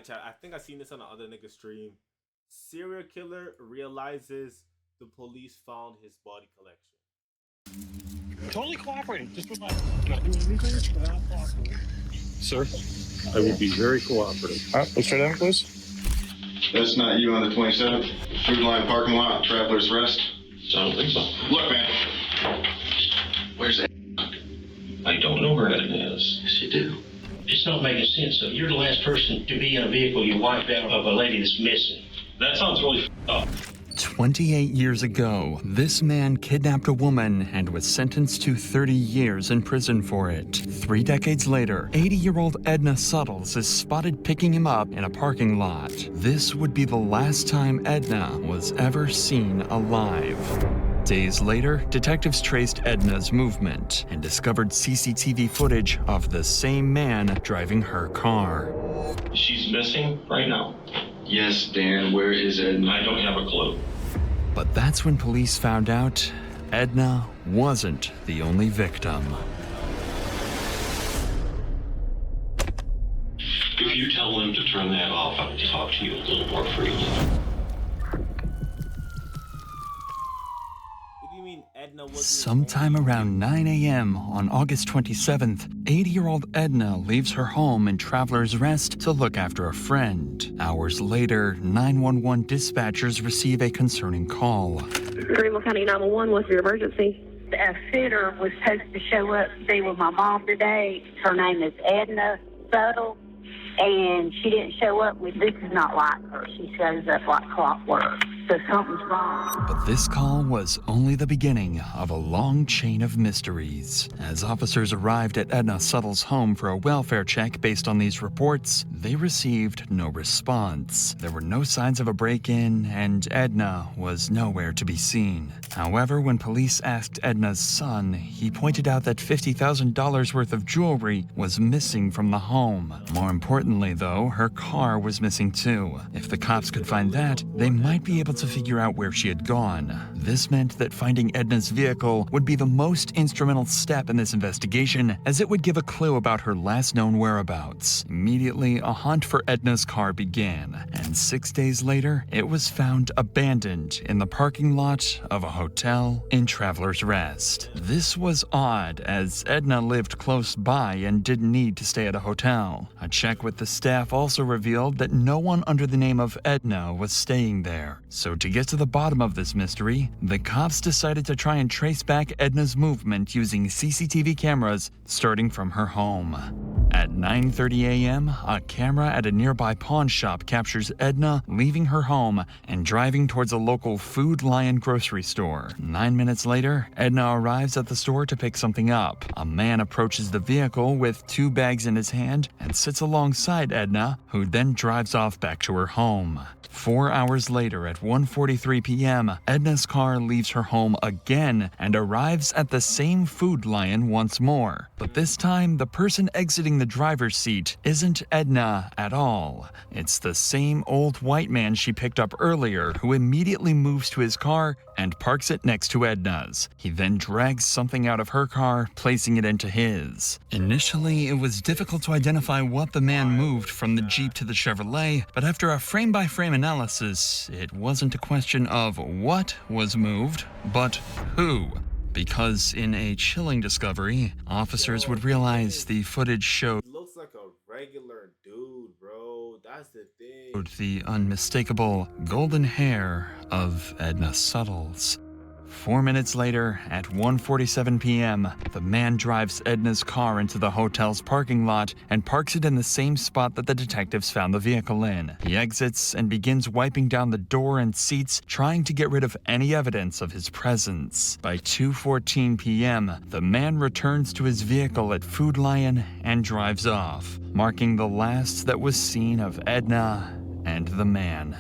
chat. I think I seen this on another nigga stream. Serial killer realizes the police found his body collection. Totally cooperating. Just with my not doing anything without cooperating. Sir, I will be very cooperative. All right, let's try that, please. That's not you on the 27th. Food Line parking lot, Traveler's Rest. I don't think so. Look, man. Where's that? I don't know where Edna is. Yes, you do. It's not making sense. So you're the last person to be in a vehicle you wiped out of a lady that's missing. That sounds really f***ed up. 28 years ago, this man kidnapped a woman and was sentenced to 30 years in prison for it. 3 decades later, 80-year-old Edna Suttles is spotted picking him up in a parking lot. This would be the last time Edna was ever seen alive. Days later, detectives traced Edna's movement and discovered CCTV footage of the same man driving her car. She's missing right now. Yes, Dan, where is Edna? I don't have a clue. But that's when police found out Edna wasn't the only victim. If you tell them to turn that off, I'll talk to you a little more freely. What do you mean Edna wasn't? Sometime around 9 a.m. on August 27th, 80-year-old Edna leaves her home in Traveler's Rest to look after a friend. Hours later, 911 dispatchers receive a concerning call. Greenville County 911, what's your emergency? A fitter was supposed to show up to be with my mom today. Her name is Edna Suttle, and she didn't show up. This is not like her. She shows up like clockwork. So something's wrong. But this call was only the beginning of a long chain of mysteries. As officers arrived at Edna Suttle's home for a welfare check based on these reports, they received no response. There were no signs of a break-in, and Edna was nowhere to be seen. However, when police asked Edna's son, he pointed out that $50,000 worth of jewelry was missing from the home. More importantly, though, her car was missing too. If the cops could find that, they might be able to figure out where she had gone. This meant that finding Edna's vehicle would be the most instrumental step in this investigation, as it would give a clue about her last known whereabouts. Immediately, a hunt for Edna's car began, and 6 days later, it was found abandoned in the parking lot of a hotel in Traveler's Rest. This was odd, as Edna lived close by and didn't need to stay at a hotel. A check with the staff also revealed that no one under the name of Edna was staying there. So to get to the bottom of this mystery, the cops decided to try and trace back Edna's movement using CCTV cameras starting from her home. At 9:30 a.m., a camera at a nearby pawn shop captures Edna leaving her home and driving towards a local Food Lion grocery store. 9 minutes later, Edna arrives at the store to pick something up. A man approaches the vehicle with 2 bags in his hand and sits alongside Edna, who then drives off back to her home. 4 hours later, at 1:43 p.m., Edna's car leaves her home again and arrives at the same Food Lion once more. But this time, the person exiting the driver's seat isn't Edna at all. It's the same old white man she picked up earlier, who immediately moves to his car and parks it next to Edna's. He then drags something out of her car, placing it into his. Initially, it was difficult to identify what the man moved from the Jeep to the Chevrolet, but after a frame-by-frame analysis, it wasn't a question of what was moved, but who. Because in a chilling discovery, officers would realize the footage showed He looks like a regular dude, bro. That's the thing. the unmistakable golden hair of Edna Suttles. 4 minutes later, at 1:47 p.m., the man drives Edna's car into the hotel's parking lot and parks it in the same spot that the detectives found the vehicle in. He exits and begins wiping down the door and seats, trying to get rid of any evidence of his presence. By 2:14 p.m., the man returns to his vehicle at Food Lion and drives off, marking the last that was seen of Edna and the man.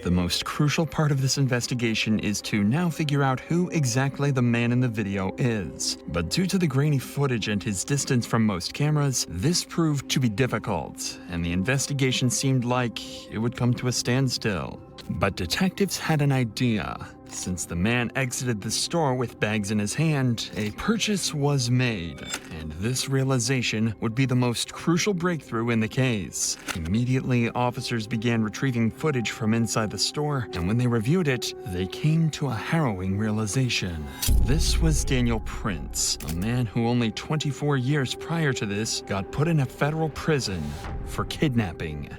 The most crucial part of this investigation is to now figure out who exactly the man in the video is. But due to the grainy footage and his distance from most cameras, this proved to be difficult, and the investigation seemed like it would come to a standstill. But detectives had an idea. Since the man exited the store with bags in his hand, a purchase was made, and this realization would be the most crucial breakthrough in the case. Immediately, officers began retrieving footage from inside the store, and when they reviewed it, they came to a harrowing realization. This was Daniel Prince, a man who only 24 years prior to this got put in a federal prison for kidnapping.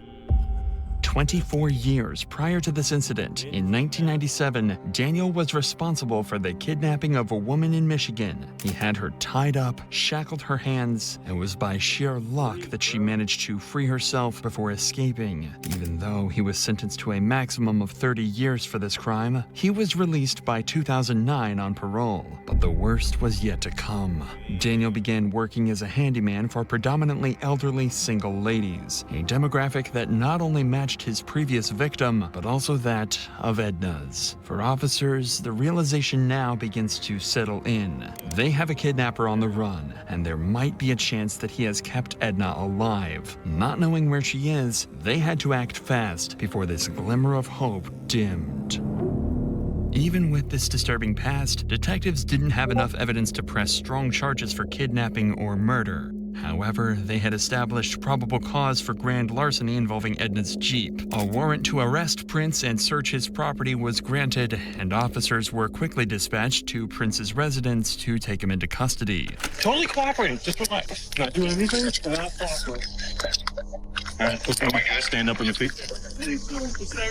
24 years prior to this incident, in 1997, Daniel was responsible for the kidnapping of a woman in Michigan. He had her tied up, shackled her hands, and it was by sheer luck that she managed to free herself before escaping. Even though he was sentenced to a maximum of 30 years for this crime, he was released by 2009 on parole. But the worst was yet to come. Daniel began working as a handyman for predominantly elderly single ladies, a demographic that not only matched his previous victim, but also that of Edna's. For officers, the realization now begins to settle in. They have a kidnapper on the run, and there might be a chance that he has kept Edna alive. Not knowing where she is, they had to act fast before this glimmer of hope dimmed. Even with this disturbing past, detectives didn't have enough evidence to press strong charges for kidnapping or murder. However, they had established probable cause for grand larceny involving Edna's Jeep. A warrant to arrest Prince and search his property was granted, and officers were quickly dispatched to Prince's residence to take him into custody. Totally cooperating. Just relax. Not doing anything. Not cooperating. All right, okay. Stand up on your feet.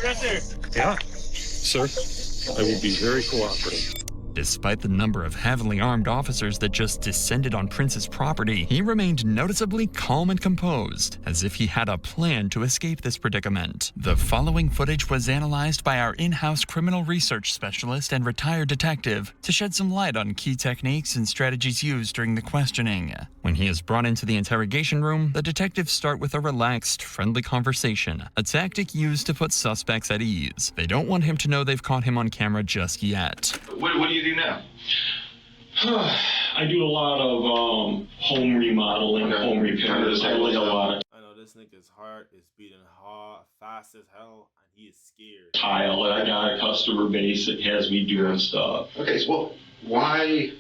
Right there. Yeah. Sir, I will be very cooperative. Despite the number of heavily armed officers that just descended on Prince's property, he remained noticeably calm and composed, as if he had a plan to escape this predicament. The following footage was analyzed by our in-house criminal research specialist and retired detective to shed some light on key techniques and strategies used during the questioning. When he is brought into the interrogation room, the detectives start with a relaxed, friendly conversation, a tactic used to put suspects at ease. They don't want him to know they've caught him on camera just yet. What do you do now? I do a lot of home remodeling, Okay. home repairs. I really a lot. I know this nigga's heart is beating hard, fast as hell, and he is scared. Tile. I got a customer base that has me doing stuff. Okay, so why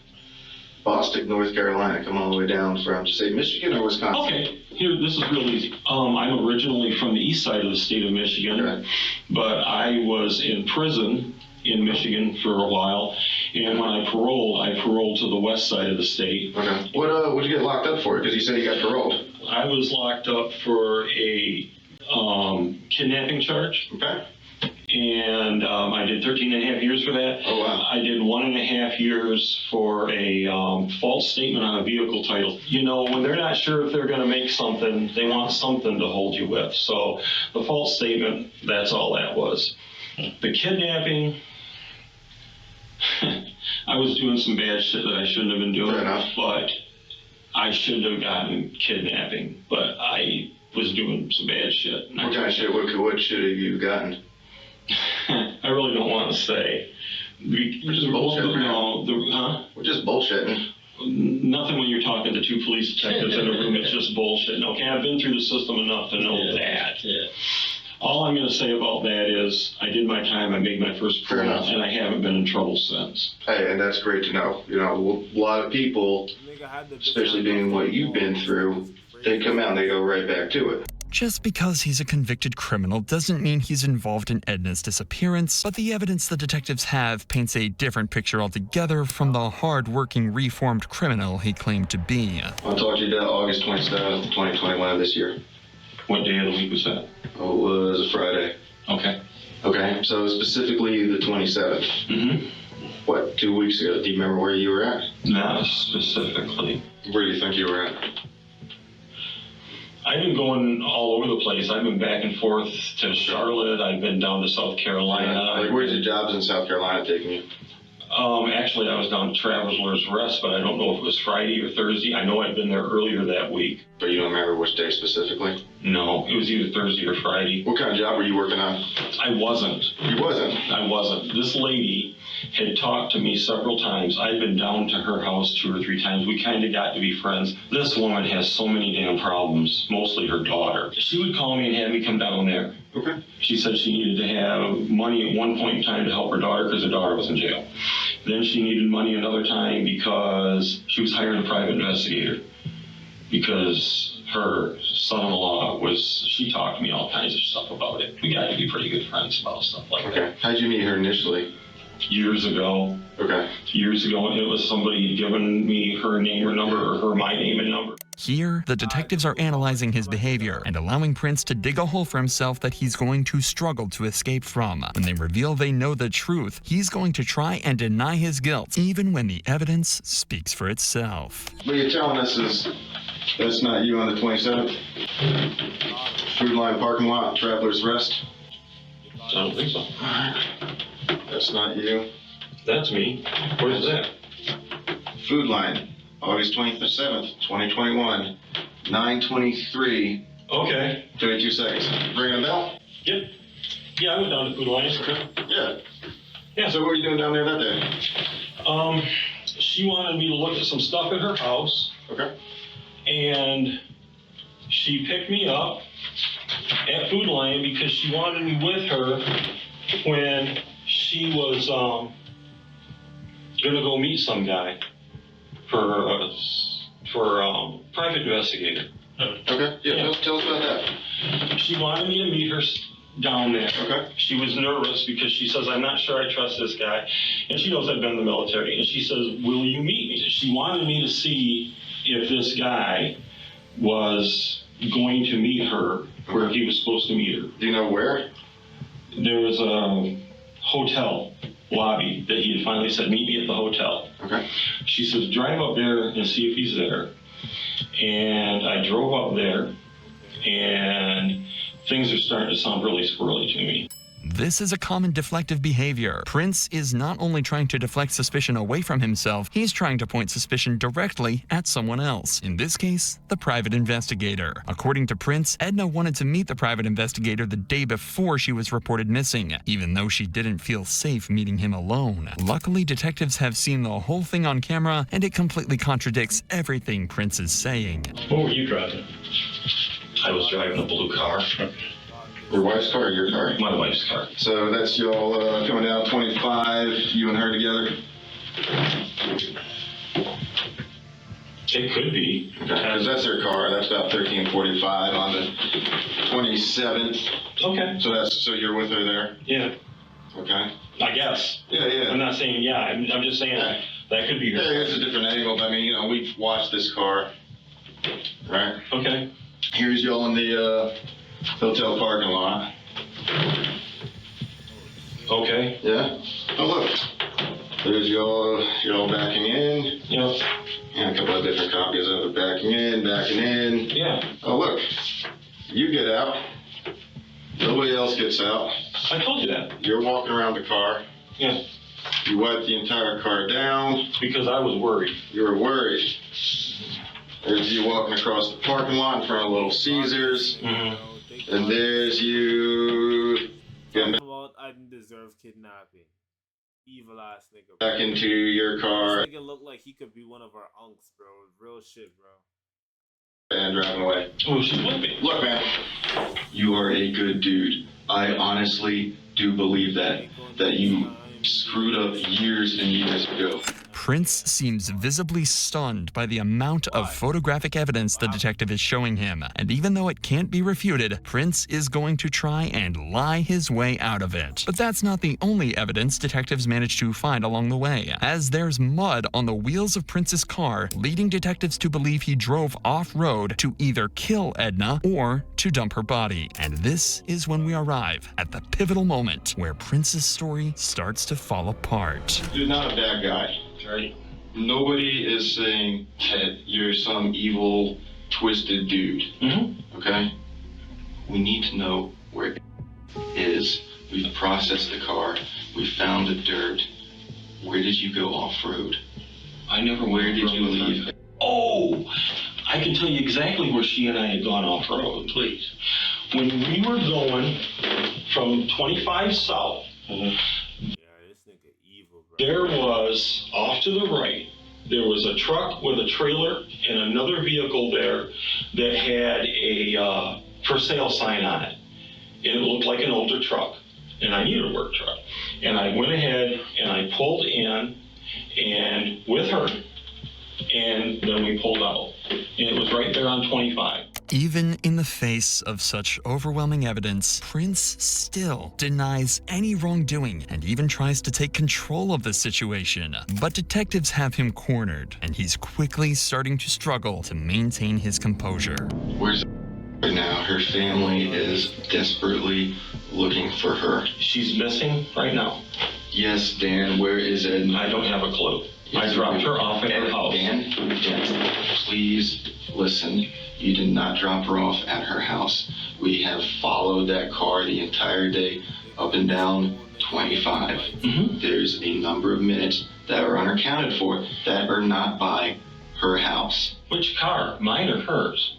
Boston, North Carolina, come all the way down from, say, Michigan or Wisconsin? Okay, here, this is real easy. I'm originally from the east side of the state of Michigan, Okay. but I was in prison in Michigan for a while, and when I paroled to the west side of the state. Okay. What'd you get locked up for? Because you said you got paroled. I was locked up for a kidnapping charge. Okay. And I did 13 and a half years for that. Oh, wow. I did 1.5 years for a false statement on a vehicle title. You know, when they're not sure if they're going to make something, they want something to hold you with. So the false statement, that's all that was. The kidnapping, I was doing some bad shit that I shouldn't have been doing. Fair enough. But I shouldn't have gotten kidnapping. But I was doing some bad shit. What kind of shit? What shit have you gotten? I really don't want to say. We're just bullshitting. Huh? We're just bullshitting. Nothing when you're talking to two police detectives in a room. It's just bullshit. Okay, I've been through the system enough to know that. Yeah. All I'm going to say about that is I did my time, I made my first Fair parole, enough. and I haven't been in trouble since. Hey, and that's great to know. You know, a lot of people, especially being what you've been through, they come out and they go right back to it. Just because he's a convicted criminal doesn't mean he's involved in Edna's disappearance, but the evidence the detectives have paints a different picture altogether from the hard-working, reformed criminal he claimed to be. I'll talk to you about August 27th, 2021 of this year. What day of the week was that? Oh, it was a Friday. Okay. Okay, so specifically the 27th. Mm-hmm. What, 2 weeks ago? Do you remember where you were at? Not specifically. Where do you think you were at? I've been going all over the place. I've been back and forth to Charlotte. I've been down to South Carolina. Like, where's your jobs in South Carolina taking you? Actually, I was down to Traveler's Rest, but I don't know if it was Friday or Thursday. I know I'd been there earlier that week. But you don't remember which day specifically? No, it was either Thursday or Friday. What kind of job were you working on? I wasn't. You wasn't? I wasn't. This lady had talked to me several times. I'd been down to her house 2 or 3 times. We kind of got to be friends. This woman has so many damn problems, mostly her daughter. She would call me and have me come down there. Okay. She said she needed to have money at one point in time to help her daughter because her daughter was in jail. Then she needed money another time because she was hiring a private investigator because her son-in-law she talked to me all kinds of stuff about it. We got to be pretty good friends about stuff like that. Okay. How'd you meet her initially? Years ago. Okay. Years ago, it was somebody giving me her name or number or my name and number. Here, the detectives are analyzing his behavior and allowing Prince to dig a hole for himself that he's going to struggle to escape from. When they reveal they know the truth, he's going to try and deny his guilt, even when the evidence speaks for itself. What you're telling us is that's not you on the 27th? Food Line parking lot, Traveler's Rest? I don't think so. That's not you. That's me. Where's that? Food Line, August 27th, 2021, 9:23. Okay. 32 seconds. Ringing a bell? Yep. Yeah, I went down to Food Line. Okay. Yeah. Yeah. So what were you doing down there that day? She wanted me to look at some stuff at her house. Okay. And she picked me up at Food Line because she wanted me with her when she was gonna go meet some guy for private investigator. Okay. Yeah. Tell us about that. She wanted me to meet her down there. Okay. She was nervous because she says, I'm not sure I trust this guy. And she knows I've been in the military. And she says, will you meet me? She wanted me to see if this guy was going to meet her where he was supposed to meet her. Do you know where? There was a hotel lobby that he had finally said, meet me at the hotel. Okay. She says, drive up there and see if he's there. And I drove up there, and things are starting to sound really squirrely to me. This is a common deflective behavior. Prince is not only trying to deflect suspicion away from himself, he's trying to point suspicion directly at someone else. In this case, the private investigator. According to Prince, Edna wanted to meet the private investigator the day before she was reported missing, even though she didn't feel safe meeting him alone. Luckily, detectives have seen the whole thing on camera, and it completely contradicts everything Prince is saying. What were you driving? I was driving a blue car. Your wife's car or your car? My wife's car. So that's y'all coming down 25, you and her together? It could be. Okay, because that's her car. That's about 13:45 on the 27th. Okay. So you're with her there? Yeah. Okay. I guess. Yeah. I'm not saying yeah. I'm just saying that could be her. Yeah, here's a different angle. But I mean, we've watched this car, right? Okay. Here's y'all in the hotel parking lot. Okay. Yeah. Oh look, there's y'all backing in. Yeah. And a couple of different copies of it. Backing in. Yeah. Oh look, you get out. Nobody else gets out. I told you that. You're walking around the car. Yeah. You wipe the entire car down. Because I was worried. You were worried. There's you walking across the parking lot in front of Little Caesars. Mm-hmm. And there's you getting About I didn't deserve kidnapping. Evil ass nigga. back into your car This nigga look like he could be one of our unks, bro. Real shit, bro. and driving away. Oh, she's with me. Look, man, you are a good dude. I honestly do believe that you screwed up years and years ago. Prince seems visibly stunned by the amount of photographic evidence the detective is showing him, and even though it can't be refuted, Prince is going to try and lie his way out of it. But that's not the only evidence detectives manage to find along the way, as there's mud on the wheels of Prince's car, leading detectives to believe he drove off-road to either kill Edna or to dump her body. And this is when we arrive at the pivotal moment where Prince's story starts to fall apart. You're not a bad guy. Right. Nobody is saying that you're some evil, twisted dude. Mm-hmm. Okay? We need to know where it is. We've processed the car. We found the dirt. Where did you go off-road? I never went. Where did you leave? Oh, I can tell you exactly where she and I had gone off-road, please. When we were going from 25 south, there was, off to the right, there was a truck with a trailer and another vehicle there that had a for sale sign on it. and it looked like an older truck, and I needed a work truck. And I went ahead and I pulled in and with her, and then we pulled out. And it was right there on 25. Even in the face of such overwhelming evidence, Prince still denies any wrongdoing and even tries to take control of the situation. But detectives have him cornered, and he's quickly starting to struggle to maintain his composure. Where's right now? Her family is desperately looking for her. She's missing right now. Yes, Dan, where is Ed? I don't have a clue. I dropped her off at her house. Dan, please listen. You did not drop her off at her house. We have followed that car the entire day, up and down 25. There's a number of minutes that are unaccounted for that are not by her house. Which car? Mine or hers?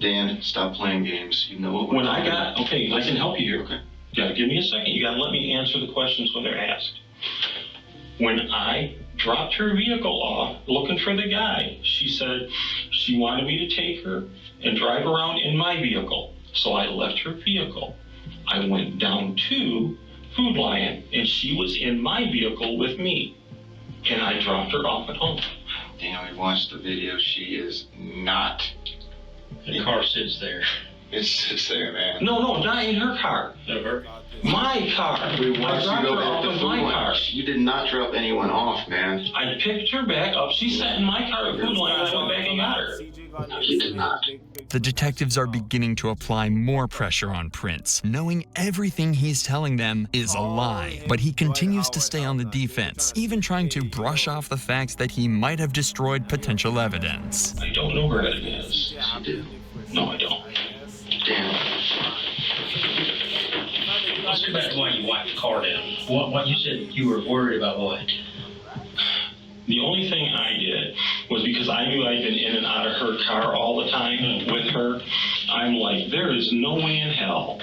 Dan, stop playing games. You know what we're When I talking got, about. okay, I can help you here. Okay. You gotta give me a second. You gotta let me answer the questions when they're asked. When I dropped her vehicle off looking for the guy, she said she wanted me to take her and drive around in my vehicle. So I left her vehicle. I went down to Food Lion, and she was in my vehicle with me. And I dropped her off at home. Dan, we watched the video. She is not. The car sits there. It sits there, man. No, not in her car. No, her. My car. We watched I you dropped go her at off the in food my line. car. You did not drop anyone off, man. I picked her back up. She sat in my car at Food Lion. I went back and got her. No, you did not. The detectives are beginning to apply more pressure on Prince, knowing everything he's telling them is a lie. But he continues to stay on the defense, even trying to brush off the fact that he might have destroyed potential evidence. I don't know where it is. Yes, you do. No, I don't. Dan. Let's go back to why you wiped the car down. What you said you were worried about what? The only thing I did was because I knew I'd been in and out of her car all the time with her. I'm like, there is no way in hell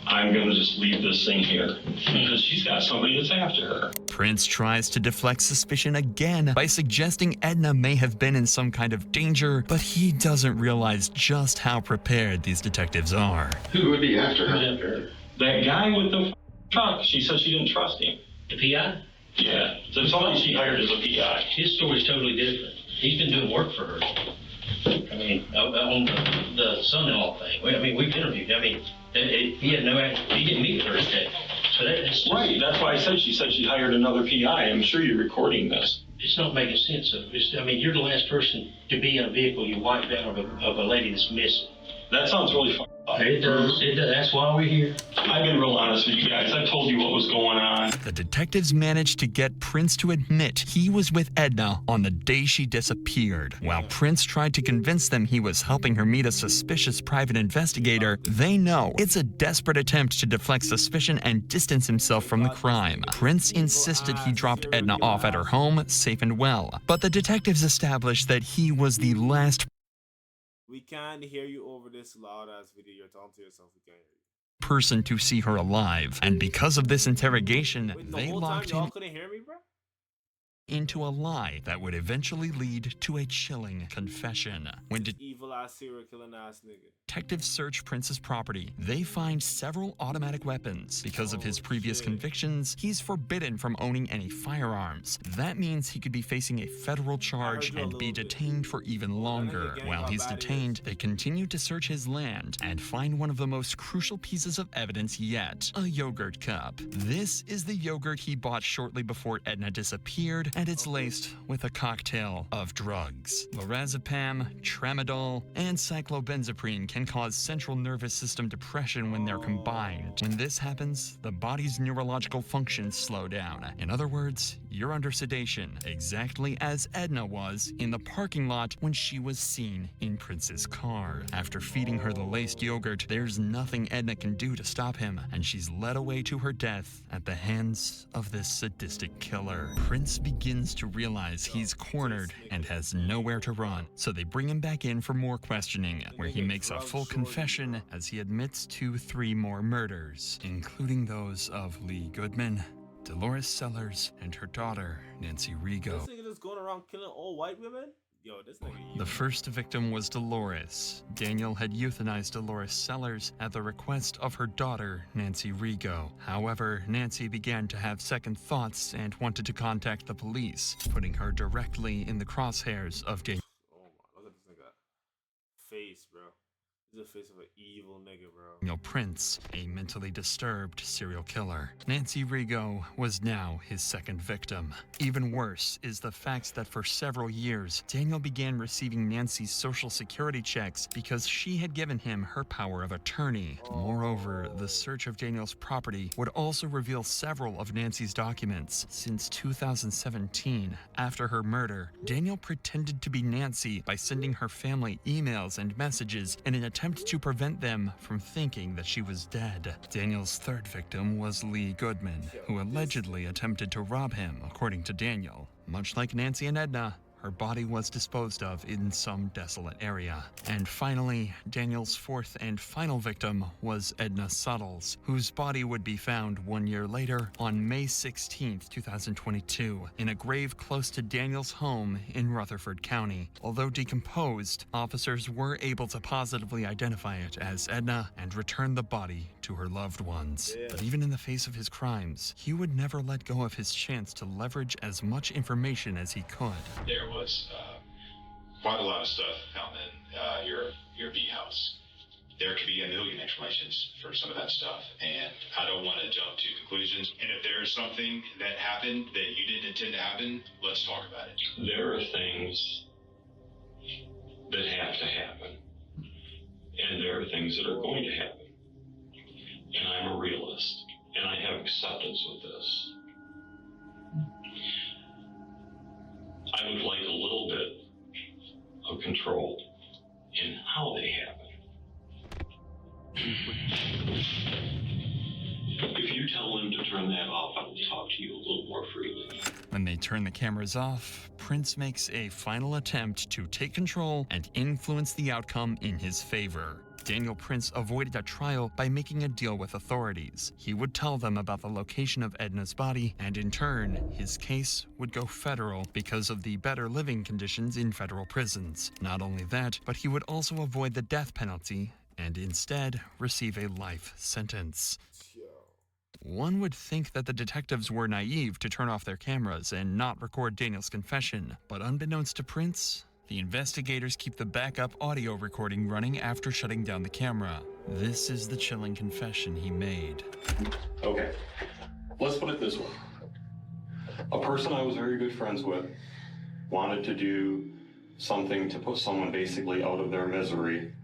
I'm going to just leave this thing here because she's got somebody that's after her. Prince tries to deflect suspicion again by suggesting Edna may have been in some kind of danger, but he doesn't realize just how prepared these detectives are. Who would be after Who's her? after her? That guy with the truck, she said she didn't trust him. The PI? Yeah, so somebody she hired as a PI. His story's totally different. He's been doing work for her. I mean, on the son-in-law thing. I mean, we've interviewed. I mean, he had he didn't meet with her today. So that's Right, that's why I said she hired another PI. I'm sure you're recording this. It's not making sense. I mean, you're the last person to be in a vehicle you wiped out of a lady that's missing. That sounds really fun. It does. That's why we're here. I've been real honest with you guys. I told you what was going on. The detectives managed to get Prince to admit he was with Edna on the day she disappeared. While Prince tried to convince them he was helping her meet a suspicious private investigator, they know it's a desperate attempt to deflect suspicion and distance himself from the crime. Prince insisted he dropped Edna off at her home, safe and well, but the detectives established that he was the last We can't hear you over this loud ass video. You're talking to yourself. We can't hear you. person to see her alive, and because of this interrogation, Wait, the they whole time locked y'all him couldn't hear me, bro? into a lie that would eventually lead to a chilling confession. When Evil ass serial killing ass nigga. detectives search Prince's property, they find several automatic weapons. Because of his previous convictions, he's forbidden from owning any firearms. That means he could be facing a federal charge and be detained for even longer. While he's detained, they continue to search his land and find one of the most crucial pieces of evidence yet, a yogurt cup. This is the yogurt he bought shortly before Edna disappeared, and it's laced with a cocktail of drugs. Lorazepam, tramadol, and cyclobenzaprine can cause central nervous system depression when they're combined. When this happens, the body's neurological functions slow down. In other words, you're under sedation, exactly as Edna was in the parking lot when she was seen in Prince's car. After feeding her the laced yogurt, there's nothing Edna can do to stop him, and she's led away to her death at the hands of this sadistic killer. Prince begins to realize he's cornered and has nowhere to run, so they bring him back in for more questioning, where he makes a full confession as he admits to 3 more murders, including those of Lee Goodman, Dolores Sellers, and her daughter, Nancy Rigo. This nigga just going around killing old white women? Yo, this nigga The first victim was Dolores. Daniel had euthanized Dolores Sellers at the request of her daughter, Nancy Rigo. However, Nancy began to have second thoughts and wanted to contact the police, putting her directly in the crosshairs of Daniel. Oh my, look at this nigga face, bro. This is the face of an evil nigga, bro. Daniel Prince, a mentally disturbed serial killer. Nancy Rigo was now his second victim. Even worse is the fact that for several years, Daniel began receiving Nancy's social security checks because she had given him her power of attorney. Moreover, the search of Daniel's property would also reveal several of Nancy's documents. Since 2017, after her murder, Daniel pretended to be Nancy by sending her family emails and messages in an attempt to prevent them from thinking that she was dead. Daniel's third victim was Lee Goodman, who allegedly attempted to rob him, according to Daniel. Much like Nancy and Edna, her body was disposed of in some desolate area. And finally, Daniel's fourth and final victim was Edna Suttles, whose body would be found 1 year later on May 16, 2022, in a grave close to Daniel's home in Rutherford County. Although decomposed, officers were able to positively identify it as Edna and return the body to her loved ones. But even in the face of his crimes, he would never let go of his chance to leverage as much information as he could. There was quite a lot of stuff found in your B house. There could be a million explanations for some of that stuff, and I don't want to jump to conclusions. And if there's something that happened that you didn't intend to happen, let's talk about it. There are things that have to happen, and there are things that are going to happen. And I'm a realist, and I have acceptance with this. I would like a little bit of control in how they happen. If you tell them to turn that off, I will talk to you a little more freely. When they turn the cameras off, Prince makes a final attempt to take control and influence the outcome in his favor. Daniel Prince avoided a trial by making a deal with authorities. He would tell them about the location of Edna's body, and in turn, his case would go federal because of the better living conditions in federal prisons. Not only that, but he would also avoid the death penalty and instead receive a life sentence. One would think that the detectives were naive to turn off their cameras and not record Daniel's confession, but unbeknownst to Prince, the investigators keep the backup audio recording running after shutting down the camera. This is the chilling confession he made. Okay, let's put it this way. A person I was very good friends with wanted to do something to put someone basically out of their misery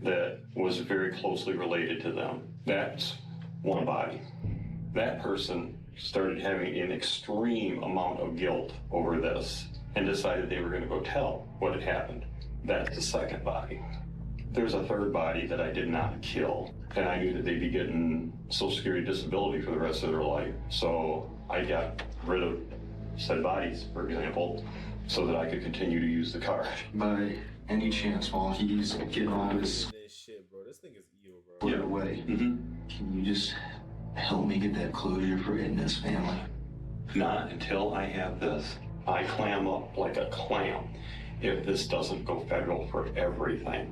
that was very closely related to them. That's one body. That person started having an extreme amount of guilt over this and decided they were going to go tell what had happened. That's the second body. There's a third body that I did not kill, and I knew that they'd be getting Social Security disability for the rest of their life. So I got rid of said bodies, for example, so that I could continue to use the card. By any chance, while he's getting all this shit, bro. This thing is evil, bro. put away, can you just help me get that closure for Edna's family? Not until I have this. I clam up like a clam if this doesn't go federal for everything.